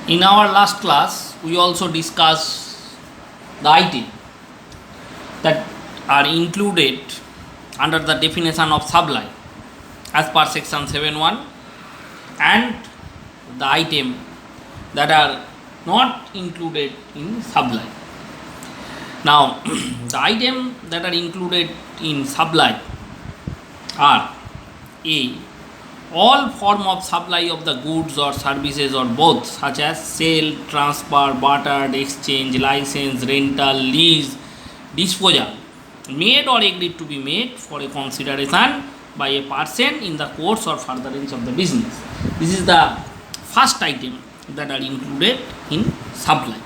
In our last class, we also discussed the item that are included under the definition of supply as per section 7.1 and the item that are not included in supply. Now, the item that are included in supply are A. All form of supply of the goods or services or both, such as sale, transfer, barter, exchange, license, rental, lease, disposal, made or agreed to be made for a consideration by a person in the course or furtherance of the business. This is the first item that are included in supply.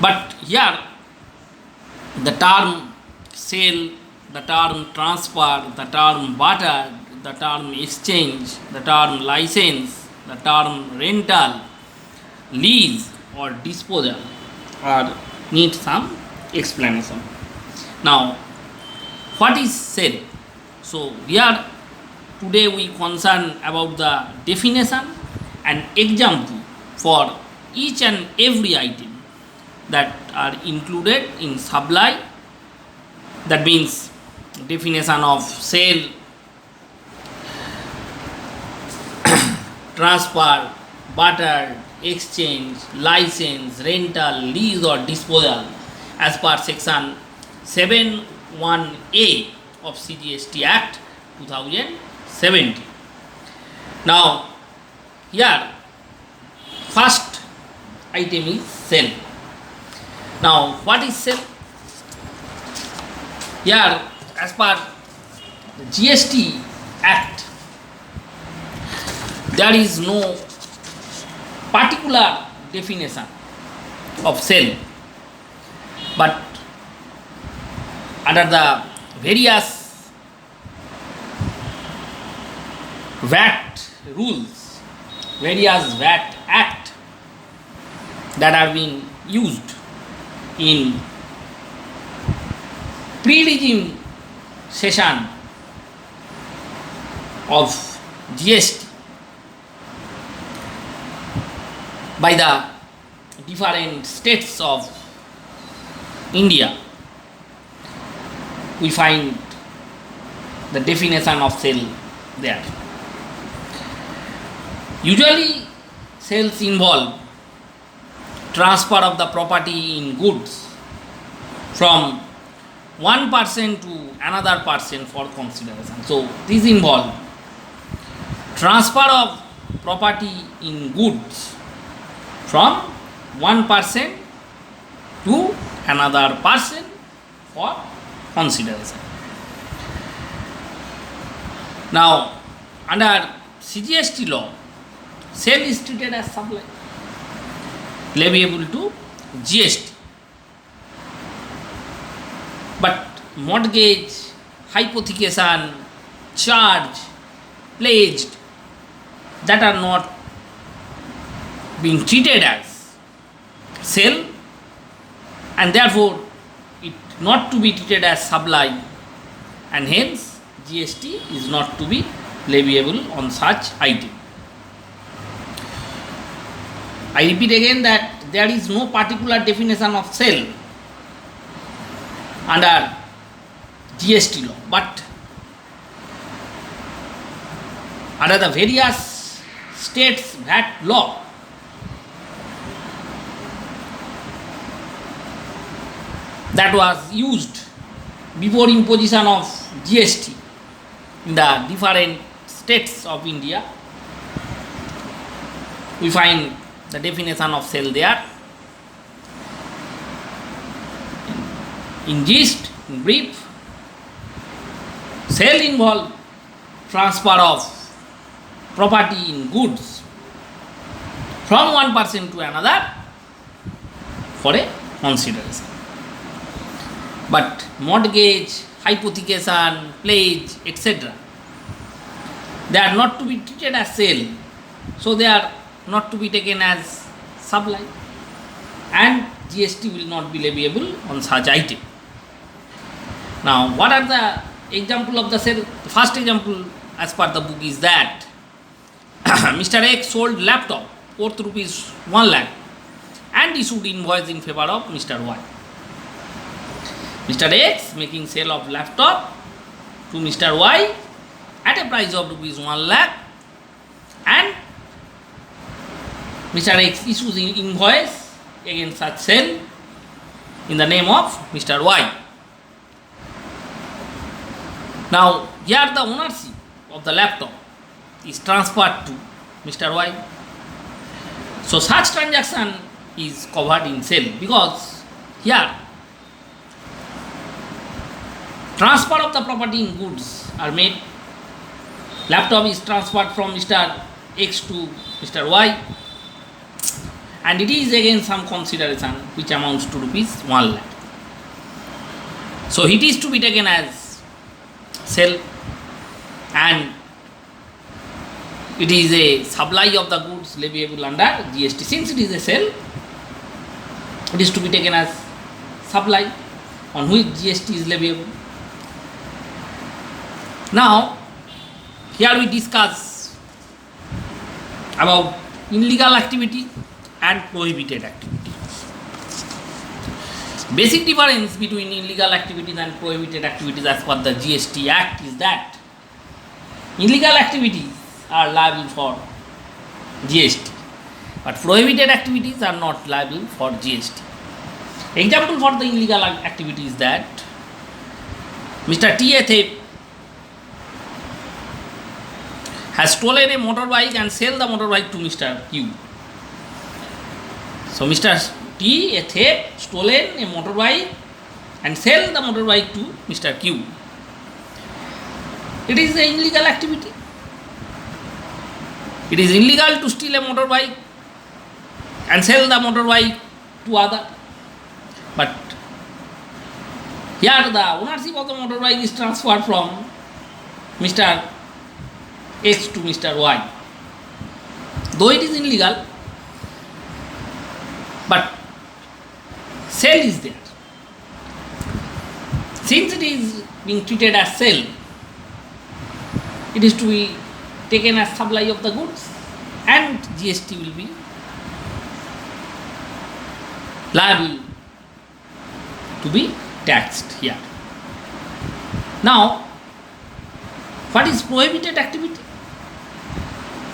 But here the term sale, the term transfer, the term barter, the term exchange, the term license, the term rental, lease or disposal are need some explanation. Now, what is sale? So here today we concern about the definition and example for each and every item that are included in supply. That means definition of sale, transfer, barter, exchange, license, rental, lease or disposal as per section 7.1a of CGST ACT 2017. Now, here first item is sale. Now, what is sale? Here, as per the GST Act, there is no particular definition of sale, but under the various VAT rules, various VAT Act that are being used in pre-regime session of GST by the different states of India, we find the definition of sale there. Usually sales involve transfer of the property in goods from one person to another person for consideration. So this involve transfer of property in goods from one person to another person for consideration. Now, under CGST law, sale is treated as supply leviable to GST. But mortgage, hypothecation, charge, pledged, that are not being treated as sale, and therefore it not to be treated as supply, and hence GST is not to be leviable on such item. I repeat again that there is no particular definition of sale under GST law, but under the various states VAT law, that was used before imposition of GST in the different states of India, we find the definition of sale there. In gist, in brief, sale involve transfer of property in goods from one person to another for a consideration. But mortgage, hypothecation, pledge, etc., they are not to be treated as sale, so they are not to be taken as supply, and GST will not be leviable on such item. Now, what are the example of the sale? The first example as per the book is that Mr. X sold laptop worth rupees 1 lakh and issued invoice in favor of Mr. Y. Mr. X making sale of laptop to Mr. Y at a price of rupees 1 lakh, and Mr. X issues an invoice against such sale in the name of Mr. Y. Now, here the ownership of the laptop is transferred to Mr. Y. So, such transaction is covered in sale, because here transfer of the property in goods are made. Laptop is transferred from Mr. X to Mr. Y, and it is again some consideration which amounts to rupees 1 lakh. So it is to be taken as sale, and it is a supply of the goods leviable under GST. Since it is a sale, it is to be taken as supply on which GST is leviable. Now, here we discuss about illegal activity and prohibited activity. Basic difference between illegal activities and prohibited activities as per the GST Act is that illegal activities are liable for GST, but prohibited activities are not liable for GST. Example for the illegal activity is that Mr. T, a thief, has stolen a motorbike and sell the motorbike to Mr. Q. So Mr. T, a thief, stolen a motorbike and sell the motorbike to Mr. Q. It is an illegal activity. It is illegal to steal a motorbike and sell the motorbike to other. But here the ownership of the motorbike is transferred from Mr. X to Mr. Y. Though it is illegal, but sale is there. Since it is being treated as sale, it is to be taken as supply of the goods, and GST will be liable to be taxed here. Now, what is prohibited activity?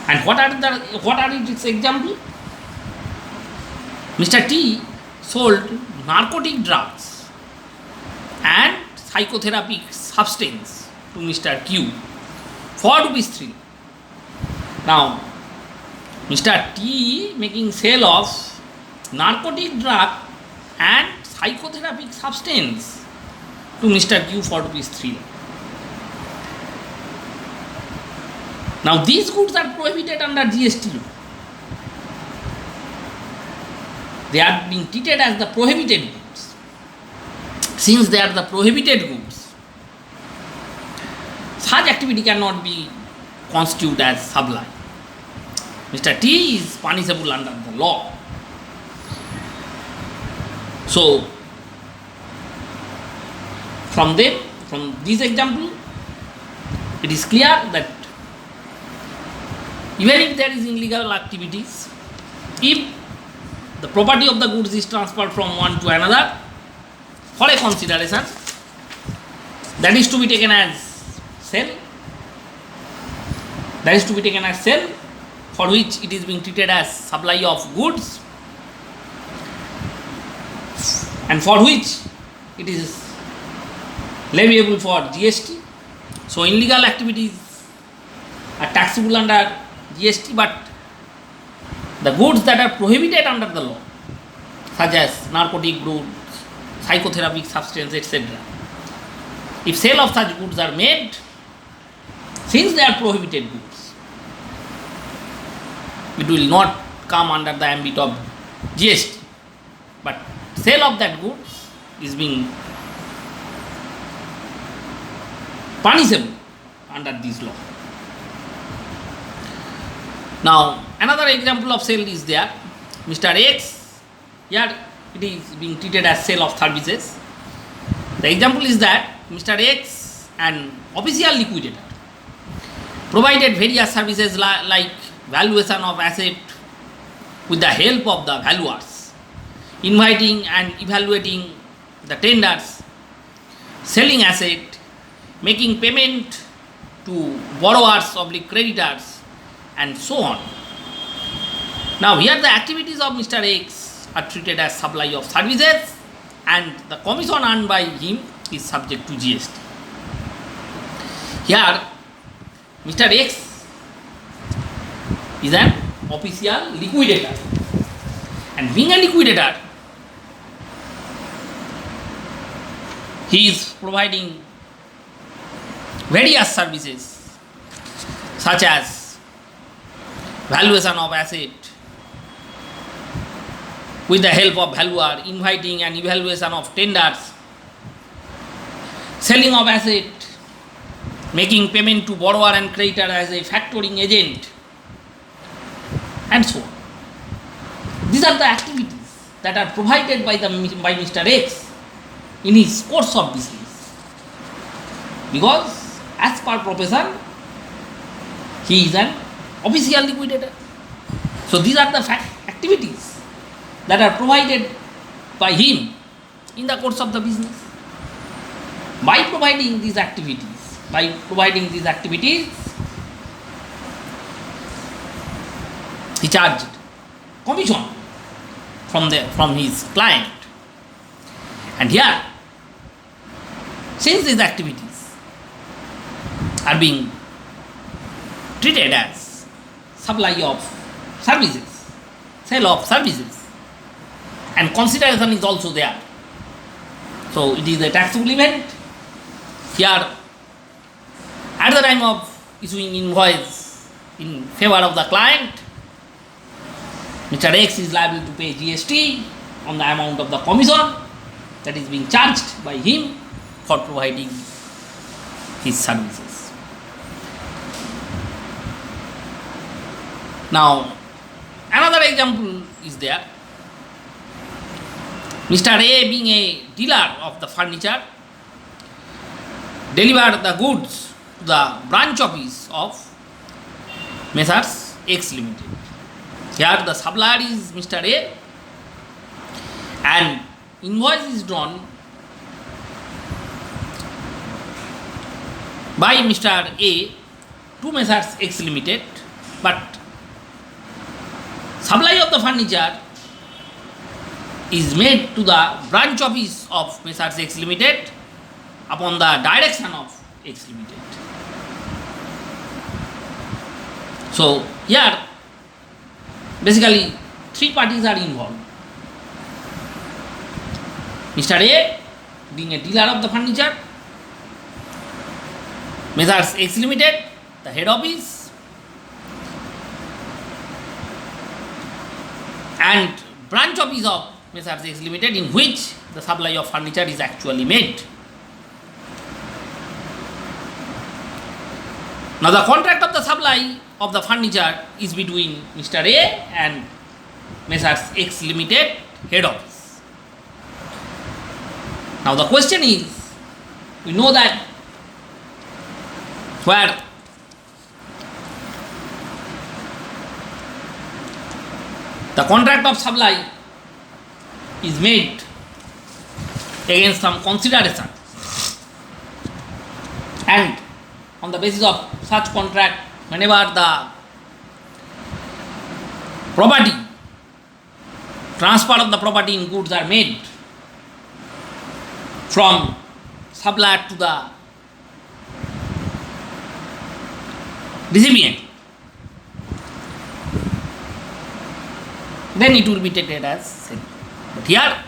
And what are its examples? Mr. T sold narcotic drugs and psychotherapy substance to Mr. Q for rupees 3. Now, Mr. T making sale of narcotic drug and psychotherapy substance to Mr. Q for rupees 3. Now, these goods are prohibited under GST law. They are being treated as the prohibited goods. Since they are the prohibited goods, such activity cannot be constituted as supply. Mr. T is punishable under the law. So, from this example, it is clear that even if there is illegal activities, if the property of the goods is transferred from one to another for a consideration, that is to be taken as sale. That is to be taken as sale, for which it is being treated as supply of goods, and for which it is leviable for GST. So illegal activities are taxable under GST, but the goods that are prohibited under the law, such as narcotic goods, psychotherapeutic substance, etc., if sale of such goods are made, since they are prohibited goods, it will not come under the ambit of GST, but sale of that goods is being punishable under this law. Now, another example of sale is there. Mr. X, here it is being treated as sale of services. The example is that Mr. X, an official liquidator, provided various services like valuation of asset, with the help of the valuers, inviting and evaluating the tenders, selling asset, making payment to borrowers, oblique creditors, and so on. Now, here the activities of Mr. X are treated as supply of services, and the commission earned by him is subject to GST. Here, Mr. X is an official liquidator, and being a liquidator, he is providing various services such as valuation of asset with the help of valuer, inviting and evaluation of tenders, selling of asset, making payment to borrower and creditor as a factoring agent, and so on. These are the activities that are provided by Mr. X in his course of business, because as per profession he is an official liquidator. So these are the activities that are provided by him in the course of the business. By providing these activities, he charged commission from his client. And here, since these activities are being treated as supply of services, sale of services, and consideration is also there, so it is a taxable event. Here, at the time of issuing invoice in favor of the client, Mr. X is liable to pay GST on the amount of the commission that is being charged by him for providing his services. Now, another example is there. Mr. A, being a dealer of the furniture, delivered the goods to the branch office of Messrs. X Limited. Here the supplier is Mr. A, and invoice is drawn by Mr. A to Messrs. X Limited, but supply of the furniture is made to the branch office of Messrs. X Limited upon the direction of X Limited. So here basically three parties are involved. Mr. A being a dealer of the furniture, Messrs. X Limited, the head office, and branch office of Messrs. X Limited, in which the supply of furniture is actually made. Now the contract of the supply of the furniture is between Mr. A and Messrs. X Limited head office. Now the question is, we know that where the contract of supply is made against some consideration, and on the basis of such contract, whenever the property, transfer of the property in goods are made from supplier to the recipient, then it will be treated as sale. But here